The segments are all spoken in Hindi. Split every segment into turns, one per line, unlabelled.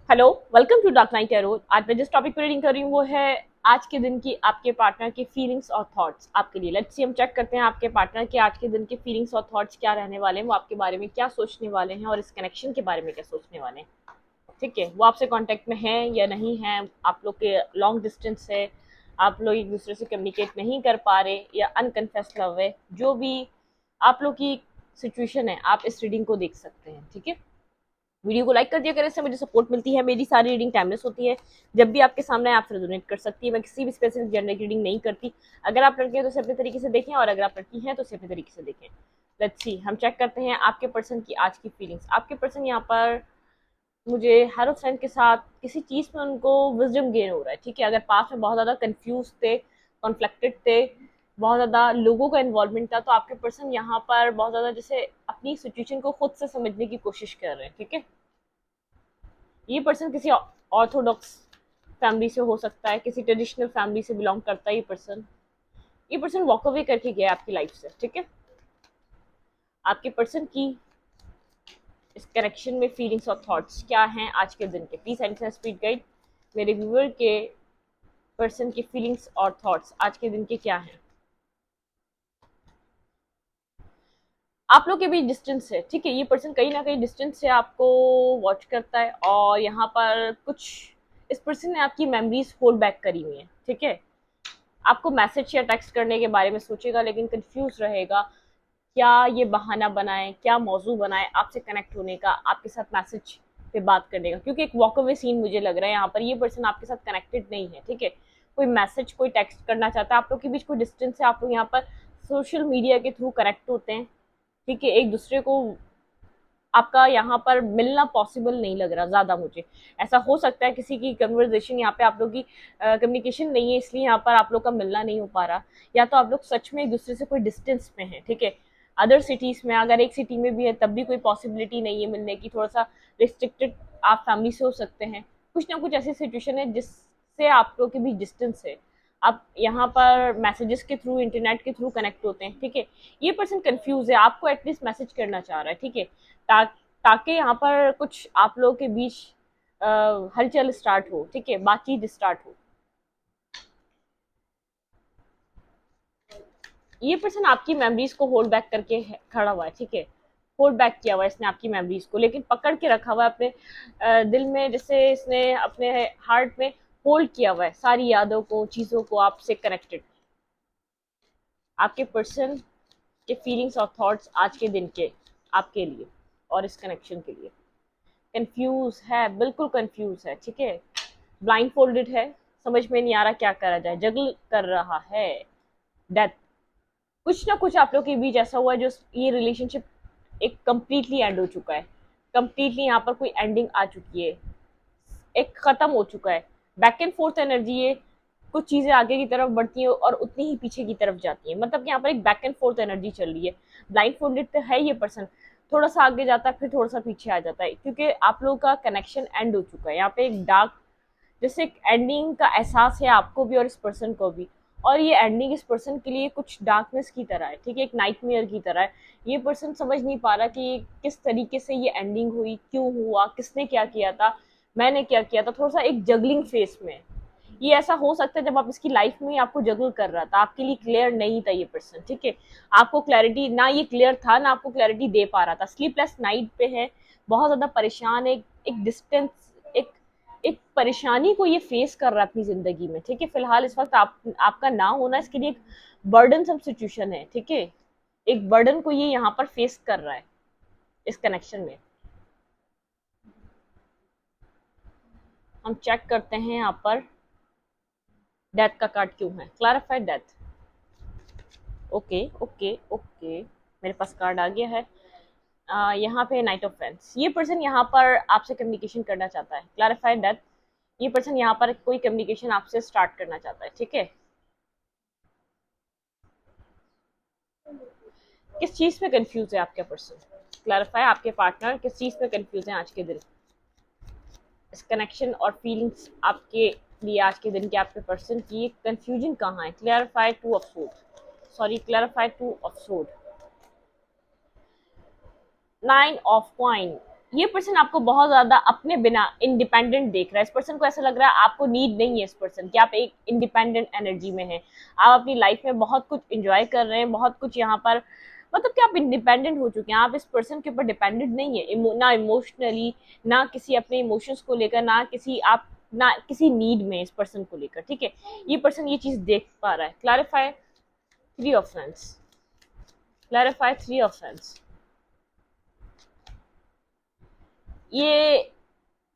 Hello, welcome to dark night tarot. आज मैं जिस टॉपिक पर रीडिंग कर रही हूँ वो है आज के दिन की आपके पार्टनर की फीलिंग्स और थॉट्स आपके लिए। लेट्स सी, हम चेक करते हैं आपके पार्टनर के आज के दिन के फीलिंग्स और थॉट्स क्या रहने वाले हैं, वो आपके बारे में क्या सोचने वाले हैं और इस कनेक्शन के बारे में क्या सोचने वाले हैं। ठीक है, वो आपसे कांटेक्ट में हैं या नहीं हैं, आप लोग के लॉन्ग डिस्टेंस है, आप लोग एक दूसरे से कम्युनिकेट नहीं कर पा रहे या अनकन्फेस लव है, जो भी आप लोग की सिचुएशन है, आप इस रीडिंग को देख सकते हैं। ठीक है, वीडियो को लाइक कर दिया करें, इससे मुझे सपोर्ट मिलती है। मेरी सारी रीडिंग टाइमलेस होती है, जब भी आपके सामने आप रेजोनेट कर सकती है। मैं किसी भी स्पेसिफिक जेंडर की रीडिंग नहीं करती। अगर आप लड़के हैं तो इसे अपने तरीके से देखें, और अगर आप लड़की हैं तो इसे अपने तरीके से देखें। लेट्स सी, हम चेक करते हैं आपके पर्सन की आज की फीलिंग्स। आपके पर्सन यहाँ पर मुझे हर फ्रेंड के साथ किसी चीज़ में उनको विजडम गेन हो रहा है। ठीक है, अगर पास में बहुत ज़्यादा कंफ्यूज थे, कॉन्फ्लिक्टेड थे, बहुत ज़्यादा लोगों का इन्वॉल्वमेंट था, तो आपके पर्सन यहाँ पर बहुत ज़्यादा जैसे अपनी सिचुएशन को खुद से समझने की कोशिश कर रहे हैं। ठीक है, ये पर्सन किसी ऑर्थोडॉक्स फैमिली से हो सकता है, किसी ट्रेडिशनल फैमिली से बिलोंग करता है ये पर्सन वॉक अवे करके गया आपकी लाइफ से। ठीक है, आपके पर्सन की इस कनेक्शन में फीलिंग्स और थॉट्स क्या हैं आज के दिन के। प्लीज एंड स्पीड गाइड मेरे व्यूअर के पर्सन की फीलिंग्स और थॉट्स आज के दिन के क्या हैं। आप लोग के बीच डिस्टेंस है। ठीक है, ये पर्सन कहीं ना कहीं डिस्टेंस से आपको वॉच करता है, और यहाँ पर कुछ इस पर्सन ने आपकी मेमोरीज होल्ड बैक करी हुई है। ठीक है, आपको मैसेज या टेक्स्ट करने के बारे में सोचेगा, लेकिन कंफ्यूज रहेगा क्या ये बहाना बनाए, क्या मौजू बनाए आपसे कनेक्ट होने का, आपके साथ मैसेज पे बात करने का, क्योंकि एक वॉक अवे सीन मुझे लग रहा है यहाँ पर। ये पर्सन आपके साथ कनेक्टेड नहीं है। ठीक है, कोई मैसेज, कोई टेक्स्ट करना चाहता है, आप लोग के बीच कोई डिस्टेंस है, आप लोग यहाँ पर सोशल मीडिया के थ्रू कनेक्ट होते हैं। ठीक है, एक दूसरे को आपका यहाँ पर मिलना पॉसिबल नहीं लग रहा ज़्यादा मुझे। ऐसा हो सकता है किसी की कन्वर्जेशन यहाँ पे आप लोग की कम्युनिकेशन नहीं है, इसलिए यहाँ पर आप लोग का मिलना नहीं हो पा रहा, या तो आप लोग सच में एक दूसरे से कोई डिस्टेंस में है। ठीक है, अदर सिटीज़ में, अगर एक सिटी में भी है तब भी कोई पॉसिबिलिटी नहीं है मिलने की, थोड़ा सा रिस्ट्रिक्टेड आप फैमिली से हो सकते हैं। कुछ ना कुछ ऐसी सिचुएशन है जिससे आप लोग के बीच डिस्टेंस है। आप यहाँ पर मैसेजेस के थ्रू, इंटरनेट के थ्रू कनेक्ट होते हैं। ठीक है, ये पर्सन कंफ्यूज है, आपको एटलीस्ट मैसेज करना चाह रहा है। ठीक है, ता, ताकि यहाँ पर कुछ आप लोगों के बीच हलचल स्टार्ट हो। ठीक है, बातचीत स्टार्ट हो। ये पर्सन आपकी मेमोरीज को होल्ड बैक करके खड़ा हुआ है। ठीक है, होल्ड बैक किया हुआ है इसने आपकी मेमोरीज को, लेकिन पकड़ के रखा हुआ है अपने दिल में, जैसे इसने अपने हार्ट में होल्ड किया हुआ है सारी यादों को, चीज़ों को आपसे कनेक्टेड। आपके पर्सन के फीलिंग्स और थॉट्स आज के दिन के आपके लिए और इस कनेक्शन के लिए कंफ्यूज है, बिल्कुल कंफ्यूज है। ठीक है, ब्लाइंड फोल्डेड है, समझ में नहीं आ रहा क्या करा जाए, जगल कर रहा है। डेथ, कुछ ना कुछ आप लोग के बीच ऐसा हुआ है जो ये रिलेशनशिप एक कंप्लीटली एंड हो चुका है। कंप्लीटली यहाँ पर कोई एंडिंग आ चुकी है, एक खत्म हो चुका है। बैक एंड फोर्थ एनर्जी है, कुछ चीजें आगे की तरफ बढ़ती हैं और उतनी ही पीछे की तरफ जाती हैं, मतलब कि यहाँ पर एक बैक एंड फोर्थ एनर्जी चल रही है। ब्लाइंड फोल्डेड तो है ये पर्सन, थोड़ा सा आगे जाता है फिर थोड़ा सा पीछे आ जाता है, क्योंकि आप लोगों का कनेक्शन एंड हो चुका है। यहाँ पे एक डार्क, जैसे एक एंडिंग का एहसास है आपको भी और इस पर्सन को भी, और ये एंडिंग इस पर्सन के लिए कुछ डार्कनेस की तरह है। ठीक है, एक नाइटमेयर की तरह है। ये पर्सन समझ नहीं पा रहा कि किस तरीके से ये एंडिंग हुई, क्यों हुआ, किसने क्या किया था, मैंने क्या किया था, थोड़ा सा एक जगलिंग फेस में। ये ऐसा हो सकता है जब आप इसकी लाइफ में आपको जगल कर रहा था, आपके लिए क्लियर नहीं था ये पर्सन। ठीक है, आपको क्लैरिटी ना, ये क्लियर था ना आपको क्लैरिटी दे पा रहा था, स्लीपलेस नाइट पे है, बहुत ज्यादा परेशान है, एक डिस्टेंस, एक एक परेशानी को ये फेस कर रहा है अपनी जिंदगी में। ठीक है, फिलहाल इस वक्त आपका ना होना इसके लिए एक बर्डन सम सिचुएशन है। ठीक है, एक बर्डन को ये यहाँ पर फेस कर रहा है इस कनेक्शन में। हम चेक करते हैं यहाँ पर डेथ का कार्ड क्यों है। Clarified death. Okay okay okay, मेरे पास कार्ड आ गया है। यहाँ पे नाइट ऑफ फेंस, ये पर्सन यहाँ पर आपसे कम्युनिकेशन करना चाहता है। क्लैरिफाइड डेथ, ये पर्सन यहाँ पर कोई कम्युनिकेशन आपसे स्टार्ट करना चाहता है। ठीक है, किस चीज में कंफ्यूज है आपका पर्सन। क्लैरिफाई, आपके पार्टनर किस चीज में कंफ्यूज है आज के दिन, इस कनेक्शन और फीलिंग्स आपके लिए आज के दिन के आपके पर्सन की कंफ्यूजन कहाँ है। Clarify two of sword, sorry, clarify two of sword, nine of coin. ये पर्सन आपको बहुत ज्यादा अपने बिना इंडिपेंडेंट देख रहा है। इस पर्सन को ऐसा लग रहा है आपको नीड नहीं है इस पर्सन की, आप एक इंडिपेंडेंट एनर्जी में हैं, आप अपनी लाइफ में बहुत कुछ एंजॉय कर रहे हैं, बहुत कुछ यहाँ पर मतलब कि आप इंडिपेंडेंट हो चुके हैं, आप इस पर्सन के ऊपर डिपेंडेंट नहीं है, ना इमोशनली, ना किसी अपने इमोशंस को लेकर, ना किसी नीड में इस पर्सन को लेकर, ठीक है। ये पर्सन ये चीज देख पा रहा है। Clarify three of friends, clarify three of friends. ये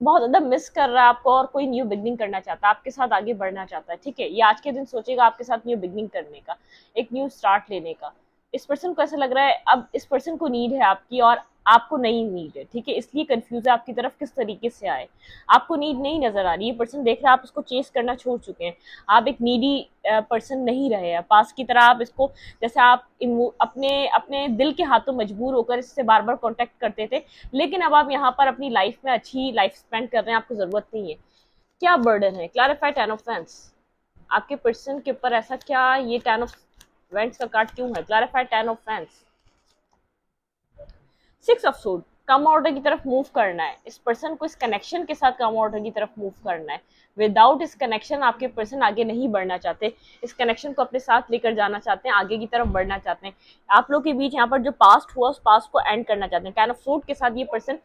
बहुत ज्यादा मिस कर रहा है आपको और कोई न्यू बिगनिंग करना चाहता है, आपके साथ आगे बढ़ना चाहता है, ठीक है। ये आज के दिन सोचेगा आपके साथ न्यू बिगनिंग करने का, एक न्यू स्टार्ट लेने का। इस पर्सन को ऐसा लग रहा है अब इस पर्सन को नीड है आपकी और आपको नहीं नीड है, ठीक है, इसलिए कंफ्यूज है आपकी तरफ किस तरीके से आए। आपको नीड नहीं नजर आ रही, ये पर्सन देख रहा है आप उसको चेस करना छोड़ चुके हैं, आप एक नीडी पर्सन नहीं रहे हैं पास की तरह। आप इसको जैसे आप अपने अपने दिल के हाथों मजबूर होकर इससे बार बार कॉन्टेक्ट करते थे, लेकिन अब आप यहाँ पर अपनी लाइफ में अच्छी लाइफ स्पेंड कर रहे हैं, आपको जरूरत नहीं है। क्या बर्डन है? Clarify ten of fans. आपके पर्सन के ऊपर ऐसा क्या, ये टेन ऑफ वेंट्स का कार्ड क्यों है? Clarify ten of fans. Six of suit, come order की तरफ मूव करना है इस पर्सन को, इस कनेक्शन के साथ कम ऑर्डर की तरफ मूव करना है। विदाउट इस कनेक्शन आपके पर्सन आगे नहीं बढ़ना चाहते, इस कनेक्शन को अपने साथ लेकर जाना चाहते हैं, आगे की तरफ बढ़ना चाहते हैं। आप लोग के बीच यहाँ पर जो पास्ट हुआ उस पास्ट को एंड करना चाहते हैं। टेन ऑफ सूट के साथ ये पर्सन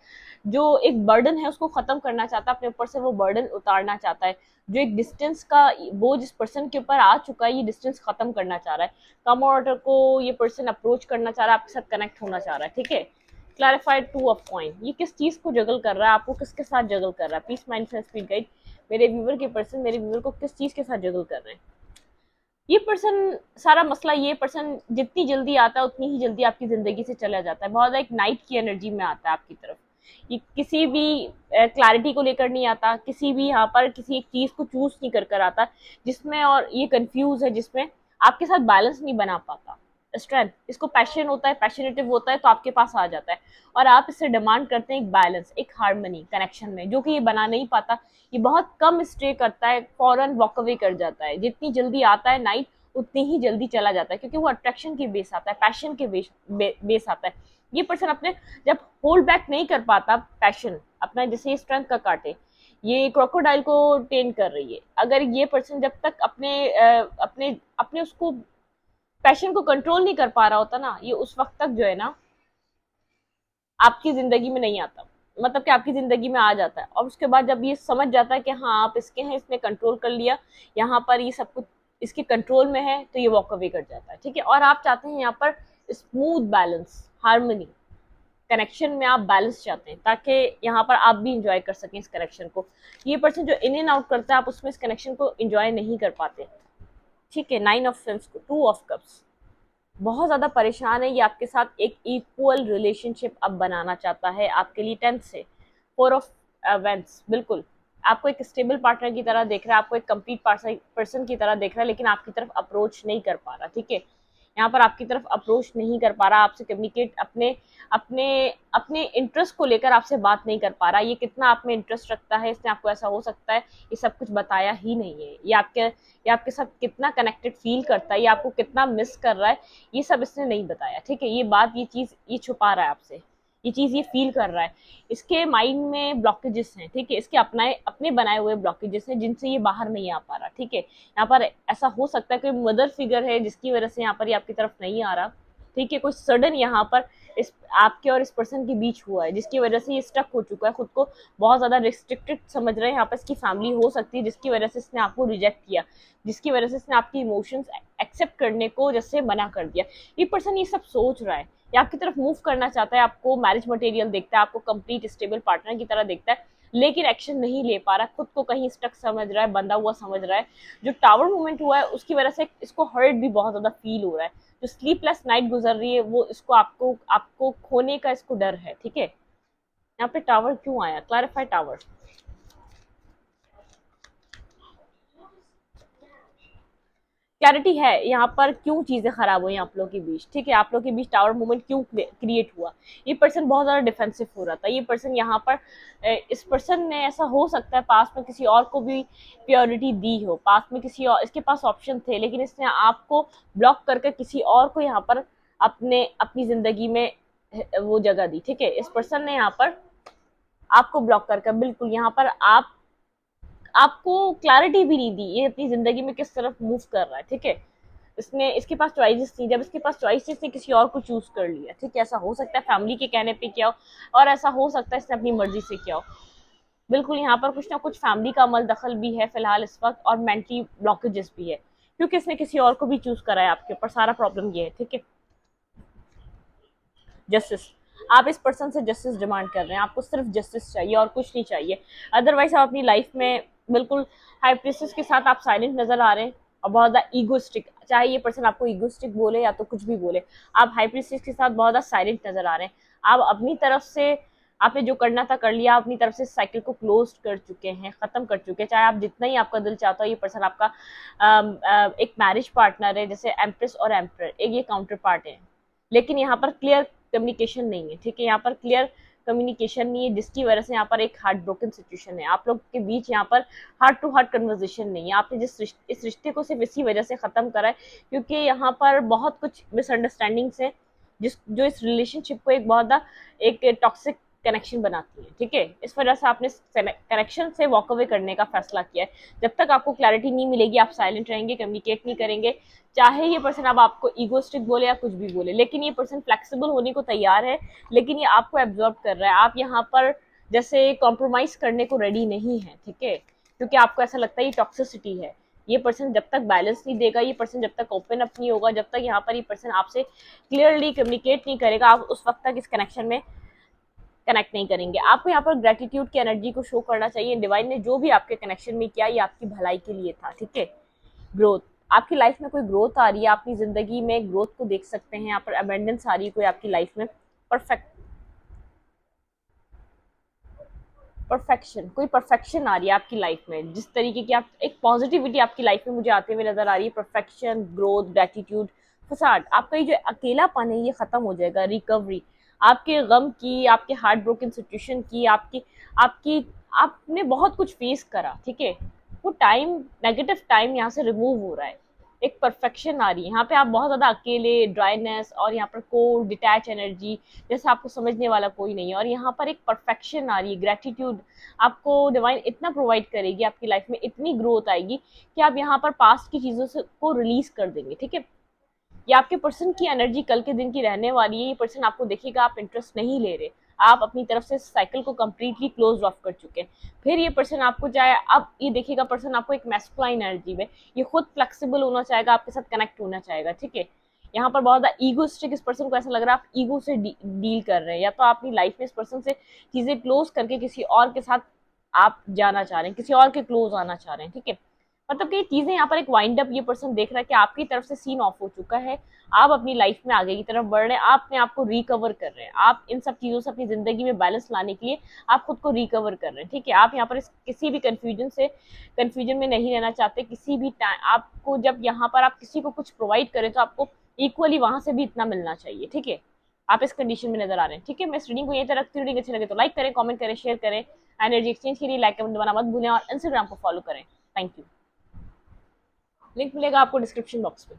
जो एक बर्डन है उसको खत्म करना चाहता है, अपने ऊपर से वो बर्डन उतारना चाहता है। जो एक डिस्टेंस का बोझ इस पर्सन के ऊपर आ चुका है, ये डिस्टेंस खत्म करना चाह रहा है। कम ऑर्डर को ये पर्सन अप्रोच करना चाह रहा है, आपके साथ कनेक्ट होना चाह रहा है, ठीक है। क्लैरिफाइड टू ऑफ कॉइन, ये किस चीज को जगल कर रहा है, आपको किसके साथ जगल कर रहा है? पीस माइंड स्पीड गाइड, मेरे व्यूवर के पर्सन मेरे व्यूवर को किस चीज के साथ जगल कर रहे हैं? ये पर्सन सारा मसला, ये पर्सन जितनी जल्दी आता है उतनी ही जल्दी आपकी जिंदगी से चला जाता है, बहुत एक नाइट की एनर्जी में आता है आपकी तरफ। ये किसी भी क्लैरिटी को लेकर नहीं आता, किसी भी यहाँ पर किसी एक चीज को चूज नहीं कर कर आता जिसमें, और ये कंफ्यूज है जिसमें आपके साथ बैलेंस नहीं बना पाता। स्ट्रेंथ, इसको पैशन होता है, पैशनेटिव होता है तो आपके पास आ जाता है, और आप इससे डिमांड करते हैं एक बैलेंस, एक हार्मनी कनेक्शन में, जो कि ये बना नहीं पाता। ये बहुत कम स्टे करता है, फौरन वॉक अवे कर जाता है, जितनी जल्दी आता है नाइट उतनी ही जल्दी चला जाता है, क्योंकि वो अट्रैक्शन के बेस आता है, पैशन के बेस आता है। ये पर्सन अपने जब होल्ड बैक नहीं कर पाता पैशन अपना, जैसे स्ट्रेंथ का काटे, ये क्रोकोडाइल को टेन कर रही है, अगर ये पर्सन जब तक अपने अपने उसको पैशन को कंट्रोल नहीं कर पा रहा होता ना, ये उस वक्त तक जो है ना आपकी जिंदगी में नहीं आता, मतलब कि आपकी जिंदगी में आ जाता है, और उसके बाद जब ये समझ जाता है कि हाँ आप इसके हैं, इसने कंट्रोल कर लिया, यहाँ पर ये सब कुछ इसके कंट्रोल में है, तो ये वॉक अवे कर जाता है, ठीक है। और आप चाहते हैं यहाँ पर स्मूथ बैलेंस, हार्मनी, कनेक्शन में आप बैलेंस चाहते हैं, ताकि यहाँ पर आप भी इंजॉय कर सकें इस कनेक्शन को। ये पर्सन जो इन एंड आउट करता है, आप उसमें इस कनेक्शन को इंजॉय नहीं कर पाते, ठीक है। नाइन ऑफ सेंस को, टू ऑफ कप्स, बहुत ज्यादा परेशान है ये आपके साथ, एक इक्वल रिलेशनशिप अब बनाना चाहता है आपके लिए। टेंथ से फोर ऑफ वेंट्स, बिल्कुल आपको एक स्टेबल पार्टनर की तरह देख रहा है, आपको एक कंप्लीट पर्सन की तरह देख रहा है, लेकिन आपकी तरफ अप्रोच नहीं कर पा रहा, ठीक है। यहाँ पर आपकी तरफ अप्रोच नहीं कर पा रहा, आपसे कम्युनिकेट अपने अपने अपने इंटरेस्ट को लेकर आपसे बात नहीं कर पा रहा। ये कितना आप में इंटरेस्ट रखता है, इसने आपको ऐसा हो सकता है ये सब कुछ बताया ही नहीं है। ये आपके साथ कितना कनेक्टेड फील करता है, ये आपको कितना मिस कर रहा है, ये सब इसने नहीं बताया, ठीक है। ये बात, ये चीज ये छुपा रहा है आपसे, ये चीज ये फील कर रहा है। इसके माइंड में ब्लॉकेजेस हैं, ठीक है, इसके अपने बनाए हुए ब्लॉकेजेस हैं जिनसे ये बाहर नहीं आ पा रहा, ठीक है। यहाँ पर ऐसा हो सकता है कोई मदर फिगर है जिसकी वजह से यहाँ पर ये आपकी तरफ नहीं आ रहा, ठीक है। कोई सडन यहाँ पर इस आपके और इस पर्सन के बीच हुआ है जिसकी वजह से ये स्टक हो चुका है, खुद को बहुत ज्यादा रिस्ट्रिक्टेड समझ रहे हैं। यहाँ पर इसकी फैमिली हो सकती है जिसकी वजह से इसने आपको रिजेक्ट किया, जिसकी वजह से इसने आपकी इमोशंस एक्सेप्ट करने को जैसे मना कर दिया। ये पर्सन ये सब सोच रहा है, ये आपकी तरफ मूव करना चाहता है, आपको मैरिज मटेरियल देखता है, आपको कंप्लीट स्टेबल पार्टनर की तरह देखता है, लेकिन एक्शन नहीं ले पा रहा, खुद को कहीं स्टक समझ रहा है, बंधा हुआ समझ रहा है। जो टावर मूवमेंट हुआ है उसकी वजह से इसको हर्ट भी बहुत ज्यादा फील हो रहा है। जो स्लीपलेस नाइट गुजर रही है वो इसको आपको आपको खोने का इसको डर है, ठीक है। यहाँ पे टावर क्यों आया? Clarify tower. क्लैरिटी है यहाँ पर क्यों चीजें खराब हुई आप लोगों के बीच, ठीक है। आप लोगों के बीच टावर मूवमेंट क्यों क्रिएट हुआ? ये पर्सन बहुत ज्यादा डिफेंसिव हो रहा था, ये पर्सन यहाँ पर इस पर्सन ने, ऐसा हो सकता है पास में किसी और को भी प्योरिटी दी हो, पास में किसी और, इसके पास ऑप्शन थे, लेकिन इसने आपको ब्लॉक करके किसी और को यहाँ पर अपनी जिंदगी में वो जगह दी, ठीक है। इस पर्सन ने यहाँ पर आपको ब्लॉक कर बिल्कुल यहाँ पर आप आपको क्लैरिटी भी नहीं दी ये अपनी जिंदगी में किस तरफ मूव कर रहा है, ठीक है। इसने इसके पास चॉइसेस थी, जब इसके पास चॉइसेस थे किसी और को चूज कर लिया, ठीक है। ऐसा हो सकता है फैमिली के कहने पे किया हो और ऐसा हो सकता है इसने अपनी मर्जी से किया हो। बिल्कुल यहाँ पर कुछ ना कुछ फैमिली का अमल दखल भी है फिलहाल इस वक्त, और मेंटली ब्लॉकेजेस भी है, क्योंकि इसने किसी और को भी चूज करा है आपके ऊपर। सारा प्रॉब्लम ये है, ठीक है। जस्टिस, आप इस पर्सन से जस्टिस डिमांड कर रहे हैं, आपको सिर्फ जस्टिस चाहिए और कुछ नहीं चाहिए। अदरवाइज आप अपनी लाइफ में बिल्कुल हाई प्रेस्टिज के साथ आप साइलेंट नजर आ रहे हैं और बहुत ज़्यादा ईगोस्टिक, चाहे ये पर्सन आपको ईगोस्टिक बोले या तो कुछ भी बोले, आप हाई प्रेस्टिज के साथ बहुत ज़्यादा साइलेंट नजर आ रहे हैं। आप अपनी तरफ से आपने जो करना था कर लिया, अपनी तरफ से साइकिल को क्लोज कर चुके हैं, खत्म कर चुके हैं। चाहे आप जितना ही आपका दिल चाहता हो, ये पर्सन आपका एक मैरिज पार्टनर है, जैसे एम्प्रेस और एम्पर, एक ये काउंटर पार्ट है, लेकिन यहाँ पर क्लियर कम्युनिकेशन नहीं है, ठीक है। यहाँ पर क्लियर कम्युनिकेशन नहीं है, जिसकी वजह से यहाँ पर एक हार्ट ब्रोकन सिचुएशन है। आप लोग के बीच यहाँ पर हार्ट टू हार्ट कन्वर्सेशन नहीं है। आपने इस रिश्ते को सिर्फ इसी वजह से खत्म करा है क्योंकि यहाँ पर बहुत कुछ मिसअंडरस्टैंडिंग्स है, जो इस रिलेशनशिप को एक बहुत एक टॉक्सिक कनेक्शन बनाती है, ठीक है। इस वजह से आपने कनेक्शन से वॉक अवे करने का फैसला किया है। जब तक आपको क्लैरिटी नहीं मिलेगी आप साइलेंट रहेंगे, कम्युनिकेट नहीं करेंगे, चाहे ये पर्सन अब आपको ईगोस्टिक बोले या कुछ भी बोले, लेकिन ये पर्सन फ्लेक्सिबल होने को तैयार है, लेकिन ये आपको एब्जॉर्ब कर रहा है। आप यहाँ पर जैसे कॉम्प्रोमाइज करने को रेडी नहीं है, ठीक है, क्योंकि आपको ऐसा लगता है ये टॉक्सिसिटी है। ये पर्सन जब तक बैलेंस नहीं देगा, ये पर्सन जब तक ओपन अप नहीं होगा, जब तक यहाँ पर ये पर्सन आपसे क्लियरली कम्युनिकेट नहीं करेगा, आप उस वक्त तक इस कनेक्शन में कनेक्ट नहीं करेंगे। आपको यहाँ पर ग्रेटिट्यूड की एनर्जी को शो करना चाहिए। डिवाइन ने जो भी आपके कनेक्शन में किया ये आपकी भलाई के लिए था, ठीक है। ग्रोथ, आपकी लाइफ में कोई ग्रोथ आ रही है, अपनी जिंदगी में ग्रोथ को देख सकते हैं। यहाँ पर अबेंडेंस आ रही है कोई आपकी लाइफ में, कोई परफेक्शन आ रही है आपकी लाइफ में, जिस तरीके की आप एक पॉजिटिविटी आपकी लाइफ में मुझे आते हुए नजर आ रही है। परफेक्शन, ग्रोथ, ग्रेटिट्यूड, फसाड, आपका ये जो अकेलापन है ये खत्म हो जाएगा। रिकवरी आपके गम की, आपके हार्ट ब्रोकन सिचुएशन की, आपकी आपकी आपने बहुत कुछ फेस करा, ठीक है। वो टाइम, नेगेटिव टाइम यहाँ से रिमूव हो रहा है, एक परफेक्शन आ रही है। यहाँ पे आप बहुत ज्यादा अकेले, ड्राइनेस और यहाँ पर कोल्ड डिटैच एनर्जी, जैसे आपको समझने वाला कोई नहीं है, और यहाँ पर एक परफेक्शन आ रही है। ग्रेटिट्यूड आपको डिवाइन इतना प्रोवाइड करेगी, आपकी लाइफ में इतनी ग्रोथ आएगी कि आप यहाँ पर पास्ट की चीजों से को रिलीज कर देंगे, ठीक है। ये आपके पर्सन की एनर्जी कल के दिन की रहने वाली है। ये पर्सन आपको देखेगा आप इंटरेस्ट नहीं ले रहे, आप अपनी तरफ से साइकिल को कंप्लीटली क्लोज ऑफ कर चुके हैं। फिर ये पर्सन आपको चाहे, अब ये देखेगा पर्सन आपको एक मैस्कुलाइन एनर्जी में, ये खुद फ्लेक्सिबल होना चाहेगा, आपके साथ कनेक्ट होना चाहेगा, ठीक है। यहाँ पर बहुत ज्यादा ईगोस्टिक, इस पर्सन को ऐसा लग रहा है आप ईगो से डील कर रहे हैं, या तो आप अपनी लाइफ में इस पर्सन से चीजें क्लोज करके किसी और के साथ आप जाना चाह रहे हैं, किसी और के क्लोज आना चाह रहे हैं, ठीक है। मतलब कि चीजें यहाँ पर एक वाइंड अप, ये पर्सन देख रहा है कि आपकी तरफ से सीन ऑफ हो चुका है, आप अपनी लाइफ में आगे की तरफ बढ़ रहे हैं, आप अपने आप को रिकवर कर रहे हैं, आप इन सब चीजों से अपनी जिंदगी में बैलेंस लाने के लिए आप खुद को रिकवर कर रहे हैं, ठीक है। आप यहाँ पर किसी भी कंफ्यूजन में नहीं रहना चाहते। किसी भी टाइम आपको, जब यहाँ पर आप किसी को कुछ प्रोवाइड करें तो आपको इक्वली वहां से भी इतना मिलना चाहिए, ठीक है। आप इस कंडीशन में नजर आ रहे हैं, ठीक है। मैं इस रीडिंग को यहीं तक रखती हूँ। रीडिंग अच्छी लगे तो लाइक करें, कमेंट करें, शेयर करें। एनर्जी एक्सचेंज के लिए लाइक कमेंट दबाना मत भूलें और इंस्टाग्राम को फॉलो करें। Thank you. लिंक मिलेगा आपको डिस्क्रिप्शन बॉक्स में।